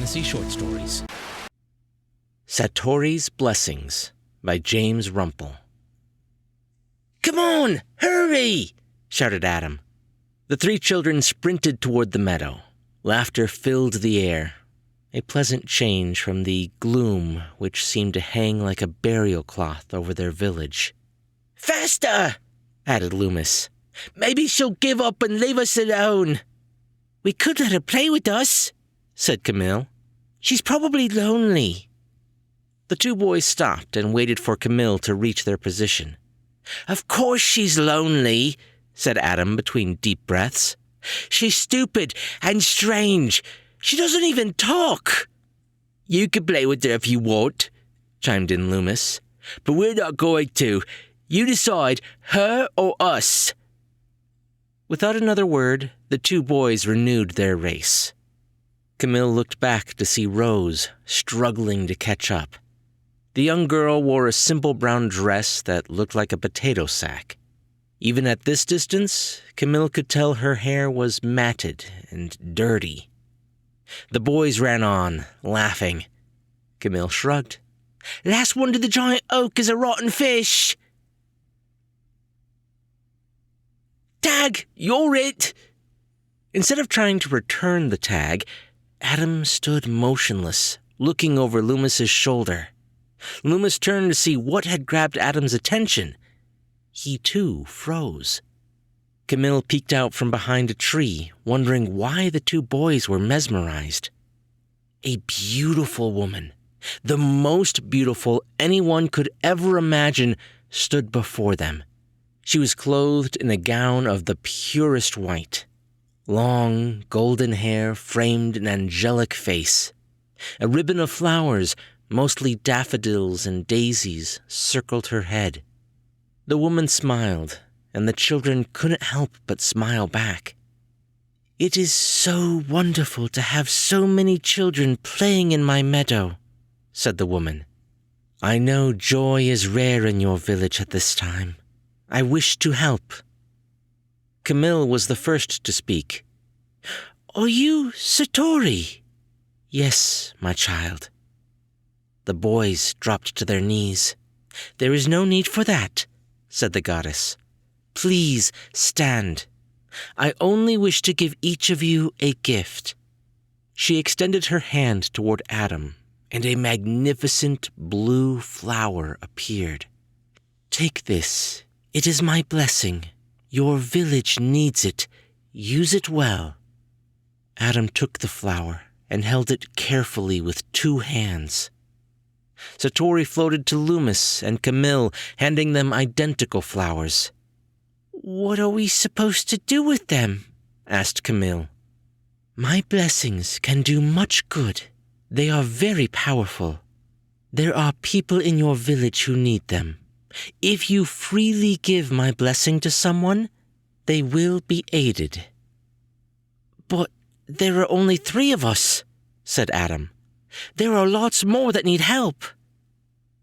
fantasy short stories. Satori's Blessings by James Rumpel. "Come on, hurry!" shouted Adam. The three children sprinted toward the meadow. Laughter filled the air, a pleasant change from the gloom which seemed to hang like a burial cloth over their village. "Faster!" added Loomis. "Maybe she'll give up and leave us alone." "We could let her play with us," said Camille. "She's probably lonely." The two boys stopped and waited for Camille to reach their position. "Of course she's lonely," said Adam between deep breaths. "She's stupid and strange. She doesn't even talk." "You can play with her if you want," chimed in Loomis. "But we're not going to. You decide, her or us." Without another word, the two boys renewed their race. Camille looked back to see Rose struggling to catch up. The young girl wore a simple brown dress that looked like a potato sack. Even at this distance, Camille could tell her hair was matted and dirty. The boys ran on, laughing. Camille shrugged. "Last one to the giant oak is a rotten fish." "Tag, you're it!" Instead of trying to return the tag, Adam stood motionless, looking over Loomis's shoulder. Loomis turned to see what had grabbed Adam's attention. He, too, froze. Camille peeked out from behind a tree, wondering why the two boys were mesmerized. A beautiful woman, the most beautiful anyone could ever imagine, stood before them. She was clothed in a gown of the purest white. Long, golden hair framed an angelic face. A ribbon of flowers, mostly daffodils and daisies, circled her head. The woman smiled, and the children couldn't help but smile back. "It is so wonderful to have so many children playing in my meadow," said the woman. "I know joy is rare in your village at this time. I wish to help." Camille was the first to speak. "Are you Satori?" "Yes, my child." The boys dropped to their knees. "There is no need for that," said the goddess. "Please stand. I only wish to give each of you a gift." She extended her hand toward Adam, and a magnificent blue flower appeared. "Take this. It is my blessing. Your village needs it. Use it well." Adam took the flower and held it carefully with two hands. Satori floated to Loomis and Camille, handing them identical flowers. "What are we supposed to do with them?" asked Camille. "My blessings can do much good. They are very powerful. There are people in your village who need them. If you freely give my blessing to someone, they will be aided." "But there are only 3 of us," said Adam. "There are lots more that need help."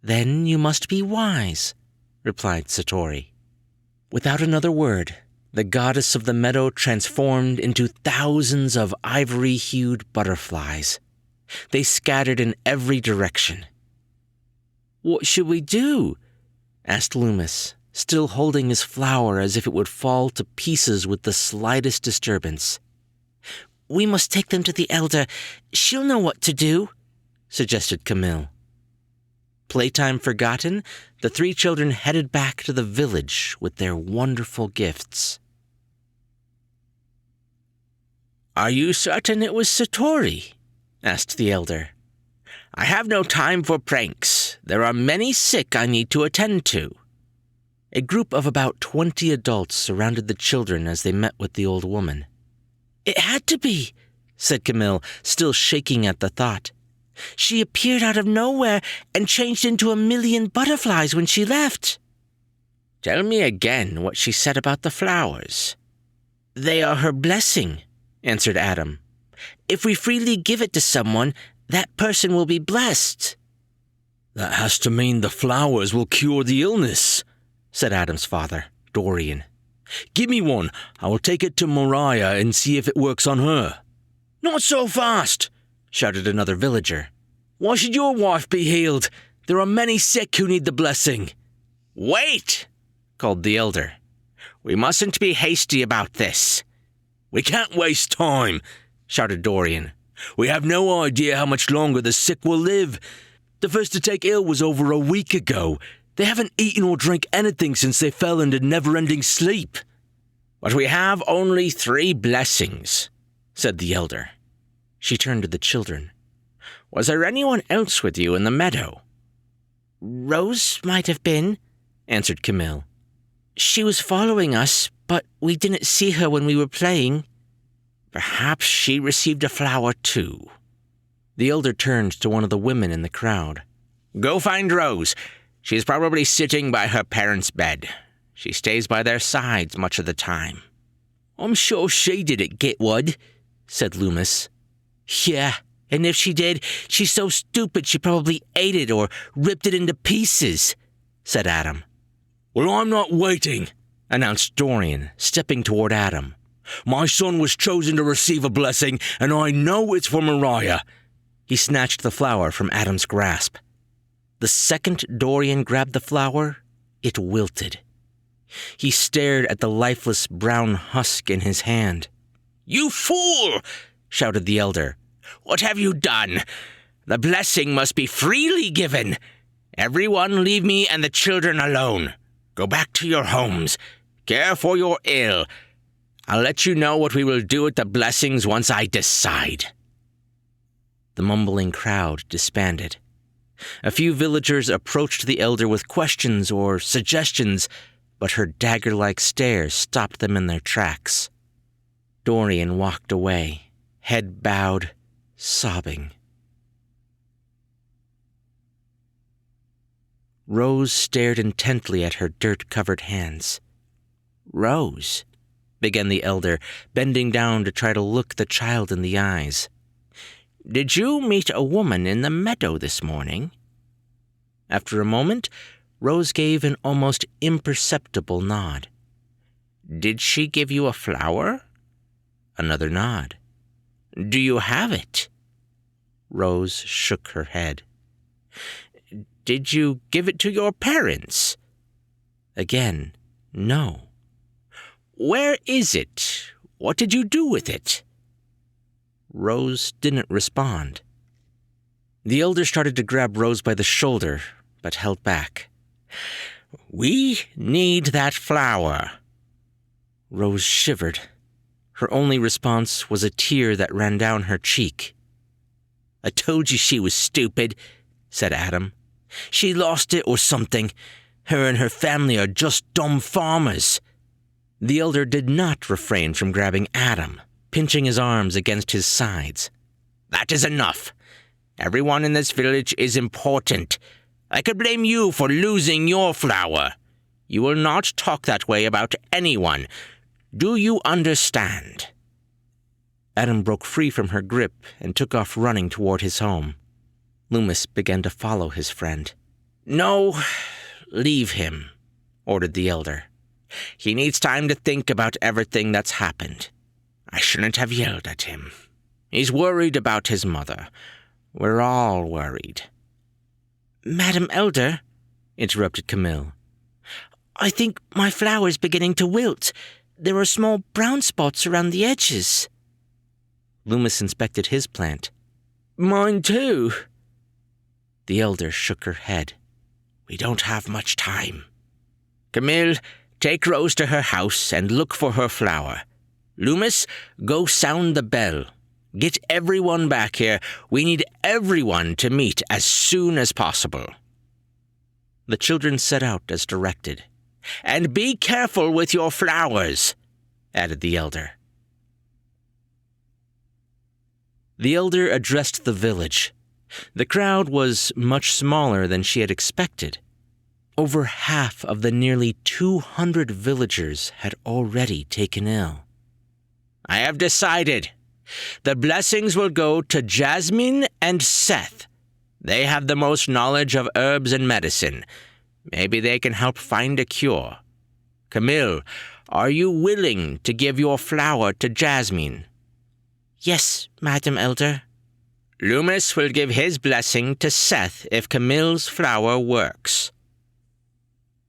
"Then you must be wise," replied Satori. Without another word, the goddess of the meadow transformed into thousands of ivory-hued butterflies. They scattered in every direction. "What should we do?" asked Loomis, still holding his flower as if it would fall to pieces with the slightest disturbance. "We must take them to the elder. She'll know what to do," suggested Camille. Playtime forgotten, the 3 children headed back to the village with their wonderful gifts. "Are you certain it was Satori?" asked the elder. "I have no time for pranks. There are many sick I need to attend to." A group of about 20 adults surrounded the children as they met with the old woman. "It had to be," said Camille, still shaking at the thought. "She appeared out of nowhere and changed into 1,000,000 butterflies when she left." "Tell me again what she said about the flowers." "They are her blessing," answered Adam. "If we freely give it to someone, that person will be blessed." "That has to mean the flowers will cure the illness," said Adam's father, Dorian. "Give me one. I will take it to Mariah and see if it works on her." "Not so fast," shouted another villager. "Why should your wife be healed? There are many sick who need the blessing." "Wait!" called the elder. "We mustn't be hasty about this." "We can't waste time," shouted Dorian. "We have no idea how much longer the sick will live. The first to take ill was over a week ago. They haven't eaten or drank anything since they fell into never-ending sleep." "But we have only 3 blessings," said the elder. She turned to the children. "Was there anyone else with you in the meadow?" "Rose might have been," answered Camille. "She was following us, but we didn't see her when we were playing." "Perhaps she received a flower too." The elder turned to one of the women in the crowd. "Go find Rose. She's probably sitting by her parents' bed. She stays by their sides much of the time." "I'm sure she didn't get one," said Loomis. "Yeah, and if she did, she's so stupid she probably ate it or ripped it into pieces," said Adam. "Well, I'm not waiting," announced Dorian, stepping toward Adam. "My son was chosen to receive a blessing, and I know it's for Mariah." He snatched the flower from Adam's grasp. The second Dorian grabbed the flower, it wilted. He stared at the lifeless brown husk in his hand. "You fool!" shouted the elder. "What have you done? The blessing must be freely given. Everyone leave me and the children alone. Go back to your homes. Care for your ill. I'll let you know what we will do with the blessings once I decide." The mumbling crowd disbanded. A few villagers approached the elder with questions or suggestions, but her dagger-like stare stopped them in their tracks. Dorian walked away, head bowed, sobbing. Rose stared intently at her dirt-covered hands. "Rose," began the elder, bending down to try to look the child in the eyes. "Did you meet a woman in the meadow this morning?" After a moment, Rose gave an almost imperceptible nod. "Did she give you a flower?" Another nod. "Do you have it?" Rose shook her head. "Did you give it to your parents?" Again, no. "Where is it? What did you do with it?" Rose didn't respond. The elder started to grab Rose by the shoulder, but held back. "We need that flower." Rose shivered. Her only response was a tear that ran down her cheek. "I told you she was stupid," said Adam. "She lost it or something. Her and her family are just dumb farmers." The elder did not refrain from grabbing Adam, pinching his arms against his sides. "That is enough. Everyone in this village is important. I could blame you for losing your flower. You will not talk that way about anyone. Do you understand?" Adam broke free from her grip and took off running toward his home. Loomis began to follow his friend. "No, leave him," ordered the elder. "He needs time to think about everything that's happened. I shouldn't have yelled at him. He's worried about his mother. We're all worried." "Madam Elder," interrupted Camille, "I think my flower's beginning to wilt. There are small brown spots around the edges." Loomis inspected his plant. "Mine too." The elder shook her head. "We don't have much time. Camille, take Rose to her house and look for her flower. Loomis, go sound the bell. Get everyone back here. We need everyone to meet as soon as possible." The children set out as directed. "And be careful with your flowers," added the elder. The elder addressed the village. The crowd was much smaller than she had expected. Over half of the nearly 200 villagers had already taken ill. "I have decided. The blessings will go to Jasmine and Seth. They have the most knowledge of herbs and medicine. Maybe they can help find a cure. Camille, are you willing to give your flower to Jasmine?" "Yes, Madam Elder." Loomis will give his blessing to Seth if Camille's flower works."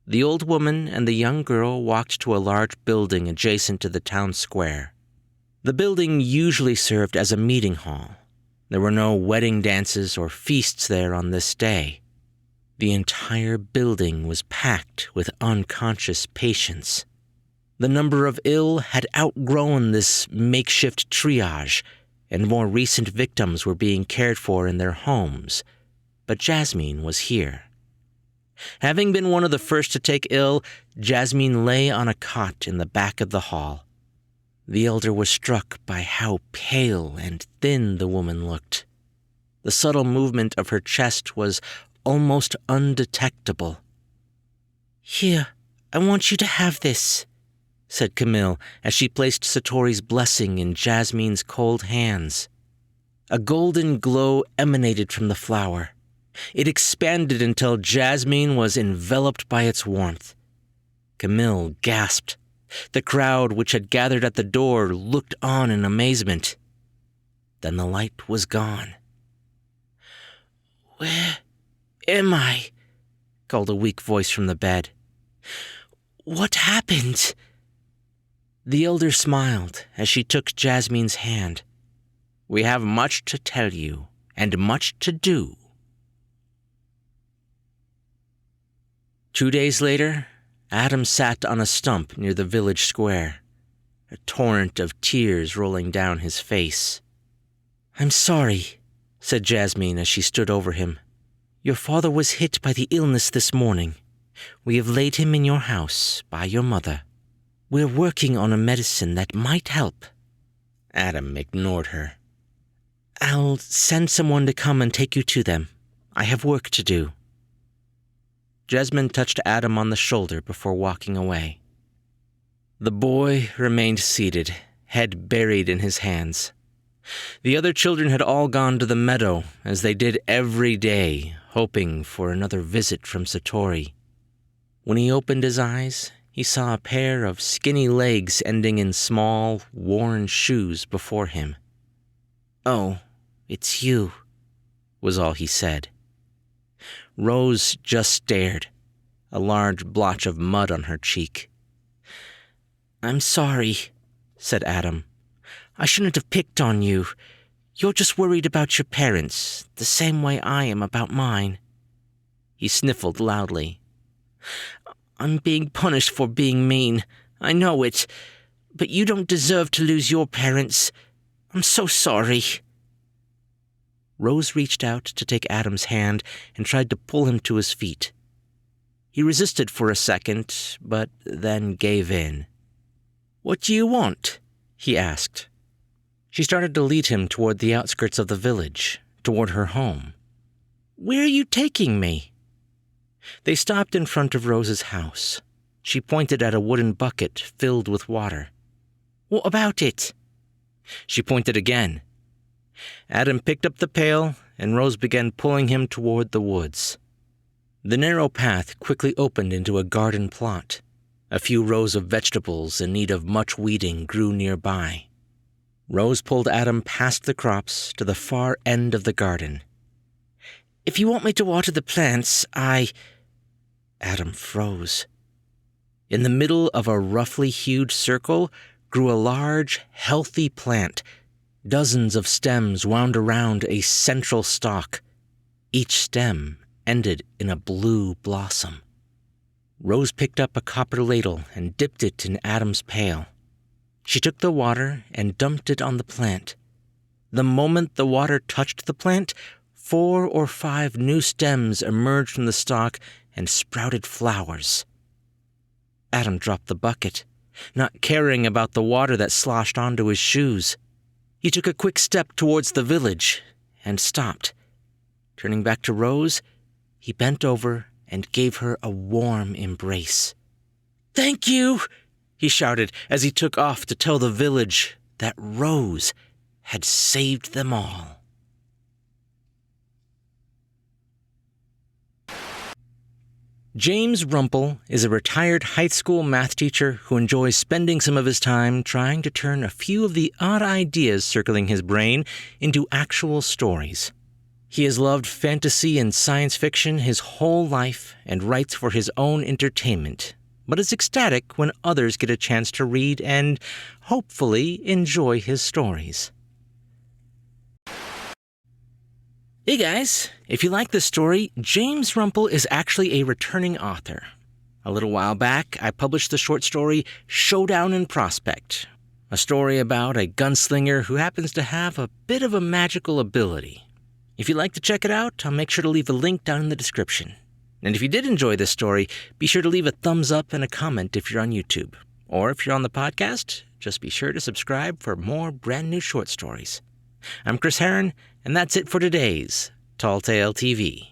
The old woman and the young girl walked to a large building adjacent to the town square. The building usually served as a meeting hall. There were no wedding dances or feasts there on this day. The entire building was packed with unconscious patients. The number of ill had outgrown this makeshift triage, and more recent victims were being cared for in their homes. But Jasmine was here. Having been one of the first to take ill, Jasmine lay on a cot in the back of the hall. The elder was struck by how pale and thin the woman looked. The subtle movement of her chest was almost undetectable. "Here, I want you to have this," said Camille as she placed Satori's blessing in Jasmine's cold hands. A golden glow emanated from the flower. It expanded until Jasmine was enveloped by its warmth. Camille gasped. The crowd which had gathered at the door looked on in amazement. Then the light was gone. "Where am I?" called a weak voice from the bed. "What happened?" The elder smiled as she took Jasmine's hand. "We have much to tell you and much to do." 2 days later, Adam sat on a stump near the village square, a torrent of tears rolling down his face. "I'm sorry," said Jasmine as she stood over him. "Your father was hit by the illness this morning. We have laid him in your house by your mother. We're working on a medicine that might help." Adam ignored her. "I'll send someone to come and take you to them. I have work to do." Jasmine touched Adam on the shoulder before walking away. The boy remained seated, head buried in his hands. The other children had all gone to the meadow, as they did every day, hoping for another visit from Satori. When he opened his eyes, he saw a pair of skinny legs ending in small, worn shoes before him. "Oh, it's you," was all he said. Rose just stared, a large blotch of mud on her cheek. "I'm sorry," said Adam. "I shouldn't have picked on you. You're just worried about your parents, the same way I am about mine." He sniffled loudly. "I'm being punished for being mean. I know it. But you don't deserve to lose your parents. I'm so sorry." Rose reached out to take Adam's hand and tried to pull him to his feet. He resisted for a second, but then gave in. "What do you want?" he asked. She started to lead him toward the outskirts of the village, toward her home. "Where are you taking me?" They stopped in front of Rose's house. She pointed at a wooden bucket filled with water. "What about it?" She pointed again. Adam picked up the pail, and Rose began pulling him toward the woods. The narrow path quickly opened into a garden plot. A few rows of vegetables in need of much weeding grew nearby. Rose pulled Adam past the crops to the far end of the garden. "If you want me to water the plants, Adam froze. In the middle of a roughly hewed circle grew a large, healthy plant. Dozens of stems wound around a central stalk. Each stem ended in a blue blossom. Rose picked up a copper ladle and dipped it in Adam's pail. She took the water and dumped it on the plant. The moment the water touched the plant, 4 or 5 new stems emerged from the stalk and sprouted flowers. Adam dropped the bucket, not caring about the water that sloshed onto his shoes. He took a quick step towards the village and stopped. Turning back to Rose, he bent over and gave her a warm embrace. "Thank you," he shouted as he took off to tell the village that Rose had saved them all. James Rumpel is a retired high school math teacher who enjoys spending some of his time trying to turn a few of the odd ideas circling his brain into actual stories. He has loved fantasy and science fiction his whole life and writes for his own entertainment, but is ecstatic when others get a chance to read and, hopefully, enjoy his stories. Hey guys, if you like this story, James Rumpel is actually a returning author. A little while back, I published the short story Showdown in Prospect, a story about a gunslinger who happens to have a bit of a magical ability. If you'd like to check it out, I'll make sure to leave a link down in the description. And if you did enjoy this story, be sure to leave a thumbs up and a comment if you're on YouTube. Or if you're on the podcast, just be sure to subscribe for more brand new short stories. I'm Chris Herron, and that's it for today's Tall Tale TV.